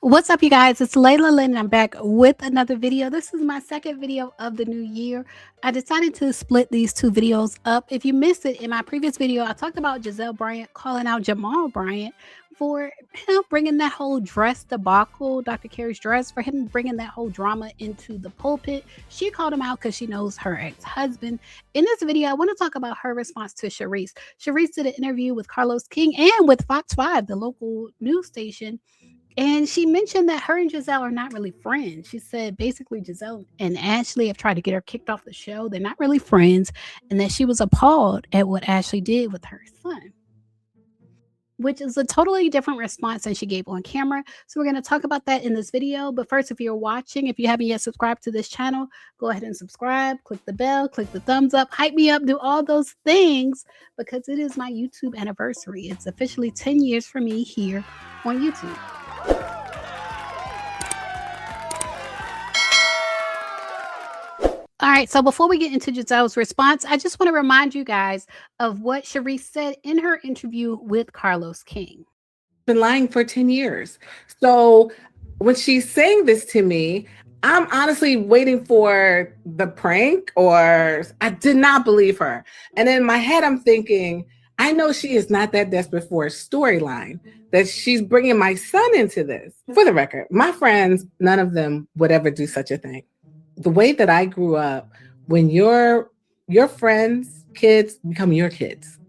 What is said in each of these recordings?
What's up, you guys? It's Layla Lynn, and I'm back with another video. This is my second video of the new year. I decided to split these two videos up. If you missed it, in my previous video, I talked about Gizelle Bryant calling out Jamal Bryant for him bringing that whole dress debacle, Dr. Carey's dress, for him bringing that whole drama into the pulpit. She called him out because she knows her ex-husband. In this video, I want to talk about her response to Charisse. Charisse did an interview with Carlos King and with Fox 5, the local news station. And she mentioned that her and Gizelle are not really friends. She said basically Gizelle and Ashley have tried to get her kicked off the show. They're not really friends, and that she was appalled at what Ashley did with her son, which is a totally different response than she gave on camera. So we're going to talk about that in this video. But first, if you're watching, if you haven't yet subscribed to this channel, go ahead and subscribe, click the bell, click the thumbs up, hype me up, do all those things, because it is my YouTube anniversary. It's officially 10 years for me here on YouTube. All right, so before we get into Gizelle's response, I just want to remind you guys of what Charisse said in her interview with Carlos King. Been lying for 10 years. So when she's saying this to me, I'm honestly waiting for the prank, or I did not believe her. And in my head, I'm thinking, I know she is not that desperate for a storyline, that she's bringing my son into this. For the record, my friends, none of them would ever do such a thing. The way that I grew up, when your friends' kids become your kids,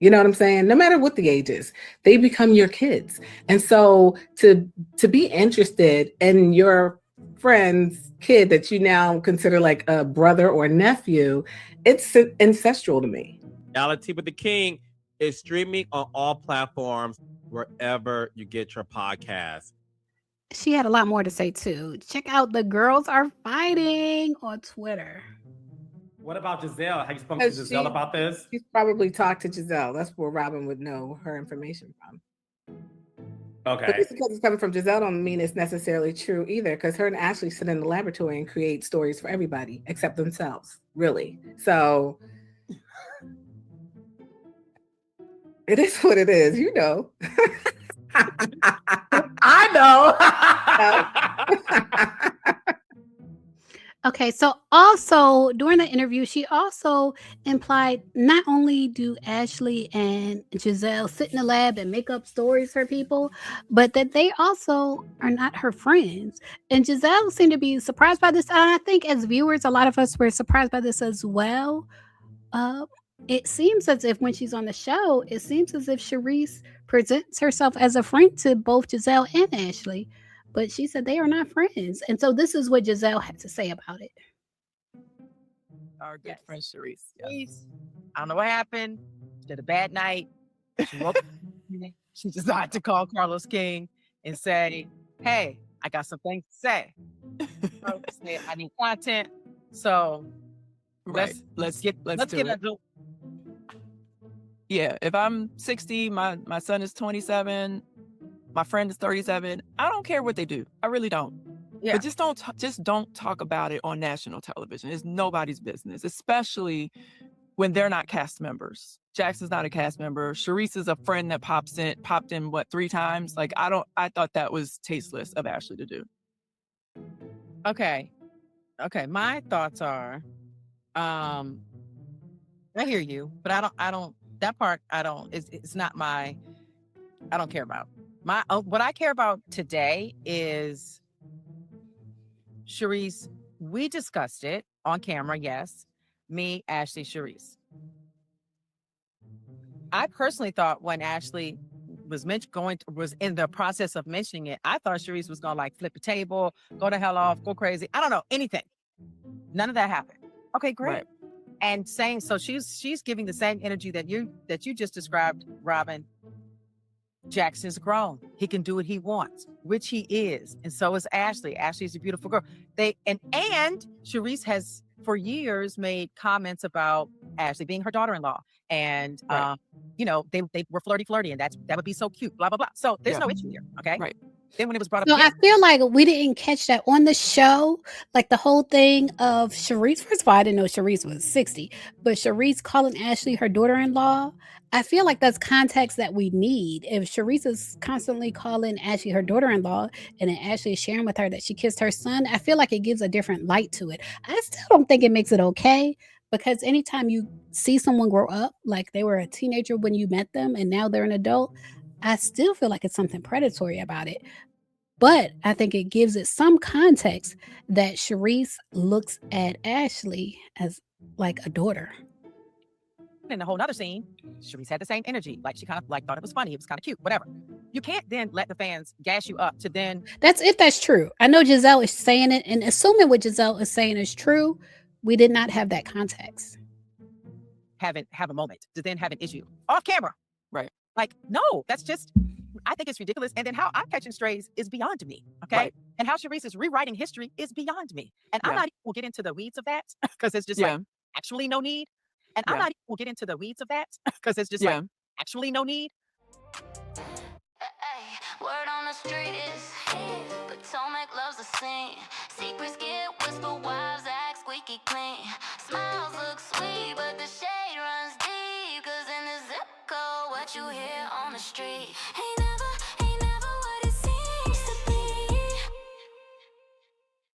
you know what I'm saying? No matter what the age is, they become your kids. And so to be interested in your friend's kid that you now consider like a brother or nephew, it's ancestral to me. Reality with the King is streaming on all platforms wherever you get your podcast. She had a lot more to say too. Check out The Girls Are Fighting on Twitter. What about Gizelle? Have you spoken to Gizelle about this? She's probably talked to Gizelle. That's where Robin would know her information from. Okay. But just because it's coming from Gizelle don't mean it's necessarily true either, because her and Ashley sit in the laboratory and create stories for everybody except themselves, really. So it is what it is, you know. I know. Okay, so also during the interview, she also implied not only do Ashley and Gizelle sit in the lab and make up stories for people, but that they also are not her friends. And Gizelle seemed to be surprised by this. And I think as viewers, a lot of us were surprised by this as well. It seems as if when she's on the show, it seems as if Charisse presents herself as a friend to both Gizelle and Ashley, but she said they are not friends. And so this is what Gizelle had to say about it. Our good friend Charisse. Yes. I don't know what happened. She had a bad night. She woke up. She decided to call Carlos King and say, "Hey, I got some things to say. I need content. So let's get into. Yeah, if I'm 60, my son is 27, my friend is 37, I don't care what they do. I really don't. Yeah. But just don't talk about it on national television. It's nobody's business, especially when they're not cast members. Jackson's not a cast member. Charisse is a friend that popped in what, 3 times? Like I thought that was tasteless of Ashley to do. Okay. My thoughts are, I hear you, but I don't. That part it's not I don't care about. What I care about today is Charisse. We discussed it on camera, yes. Me, Ashley, Charisse. I personally thought when Ashley was in the process of mentioning it, I thought Charisse was gonna like flip a table, go the hell off, go crazy. I don't know, anything. None of that happened. Okay, great. Right. And saying, so she's giving the same energy that you just described, Robin. Jackson's grown. He can do what he wants, which he is. And so is Ashley. Ashley's a beautiful girl. And Charisse has for years made comments about Ashley being her daughter-in-law. And right. They were flirty, and that would be so cute, blah, blah, blah. So there's no issue here. Okay. Right. Then when it was brought up, So I feel like we didn't catch that on the show. Like the whole thing of Charisse. First of all, I didn't know Charisse was 60, but Charisse calling Ashley her daughter-in-law. I feel like that's context that we need. If Charisse is constantly calling Ashley her daughter-in-law and then Ashley is sharing with her that she kissed her son, I feel like it gives a different light to it. I still don't think it makes it okay, because anytime you see someone grow up, like they were a teenager when you met them and now they're an adult, I still feel like it's something predatory about it. But I think it gives it some context that Charisse looks at Ashley as like a daughter. in a whole nother scene, Charisse had the same energy. Like she kind of like thought it was funny. It was kind of cute, whatever. You can't then let the fans gas you up to then. That's if that's true. I know Gizelle is saying it, and assuming what Gizelle is saying is true, we did not have that context. Have a moment to then have an issue off camera. Right. Like, no, that's just, I think it's ridiculous. And then how I'm catching strays is beyond me. Okay. Right. And how Charisse is rewriting history is beyond me. And I'm not even will get into the weeds of that because it's just like actually no need. And I'm not even will get into the weeds of that because it's just like actually no need. Word on the street is Potomac loves to sing. Secrets get whispered, wives act squeaky clean. Smiles look sweet, but the shade runs deep. Cause in the zip code, what you hear on the street ain't never what it seems to be.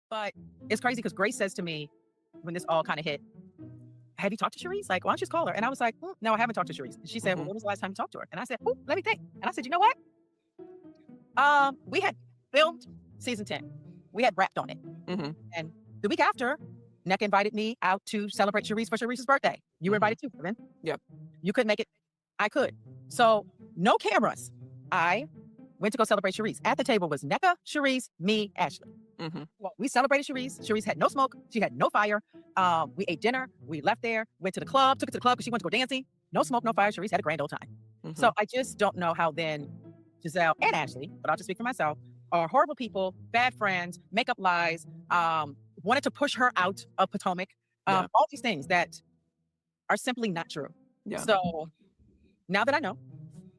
But it's crazy because Grace says to me when this all kind of hit, have you talked to Charisse? Like, why don't you just call her? And I was like, no, I haven't talked to Charisse. And she said, well, when was the last time you talked to her? And I said, oh, let me think. And I said, you know what? We had filmed season 10. We had wrapped on it. And the week after, NEC invited me out to celebrate Charisse for Charisse's birthday. You were invited too, Kevin. Yep. You couldn't make it. I could. So no cameras. I went to go celebrate Charisse. At the table was NECA, Charisse, me, Ashley. Well, we celebrated Charisse. Charisse had no smoke. She had no fire. We ate dinner. We left there, went to the club, took it to the club because she wanted to go dancing. No smoke, no fire. Charisse had a grand old time. So I just don't know how then Gizelle and Ashley, but I'll just speak for myself, are horrible people, bad friends, make up lies, wanted to push her out of Potomac, all these things that are simply not true. So now that I know,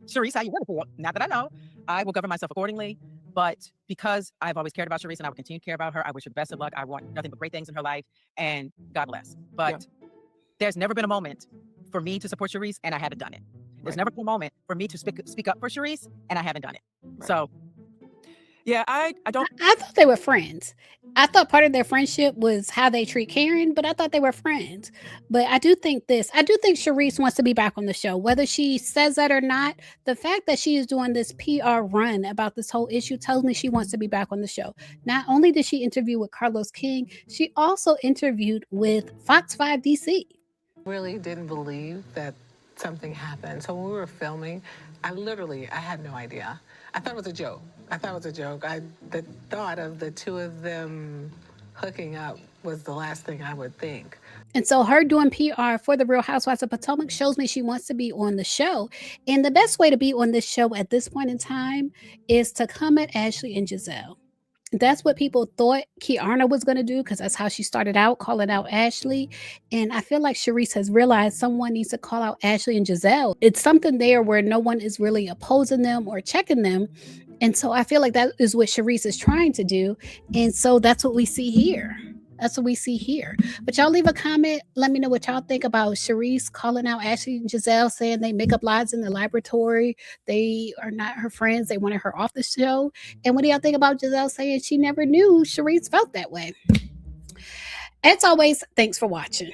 Charisse, how you want to now that I know, I will govern myself accordingly. But because I've always cared about Charisse and I will continue to care about her, I wish her the best of luck. I want nothing but great things in her life, and God bless. But there's never been a moment for me to support Charisse, and I haven't done it. There's never been a moment for me to speak up for Charisse, and I haven't done it. So, yeah, I don't. I thought they were friends. I thought part of their friendship was how they treat Karen, but I thought they were friends. But I do think Charisse wants to be back on the show, whether she says that or not. The fact that she is doing this PR run about this whole issue tells me she wants to be back on the show. Not only did she interview with Carlos King, she also interviewed with Fox 5 DC. Really didn't believe that something happened. So when we were filming, I had no idea. I thought it was a joke. The thought of the two of them hooking up was the last thing I would think. And so her doing PR for the Real Housewives of Potomac shows me she wants to be on the show. And the best way to be on this show at this point in time is to come at Ashley and Gizelle. That's what people thought Kiana was going to do, because that's how she started out, calling out Ashley. And I feel like Charisse has realized someone needs to call out Ashley and Gizelle. It's something there where no one is really opposing them or checking them. And so I feel like that is what Charisse is trying to do. And so that's what we see here. But y'all leave a comment. Let me know what y'all think about Charisse calling out Ashley and Gizelle, saying they make up lies in the laboratory. They are not her friends. They wanted her off the show. And what do y'all think about Gizelle saying she never knew Charisse felt that way? As always, thanks for watching.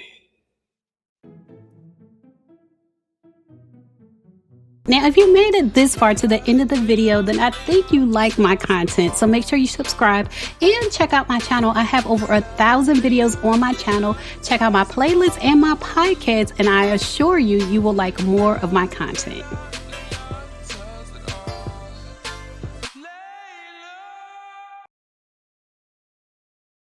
Now, if you made it this far to the end of the video, then I think you like my content. So make sure you subscribe and check out my channel. I have over 1,000 videos on my channel. Check out my playlist and my podcast, and I assure you, you will like more of my content.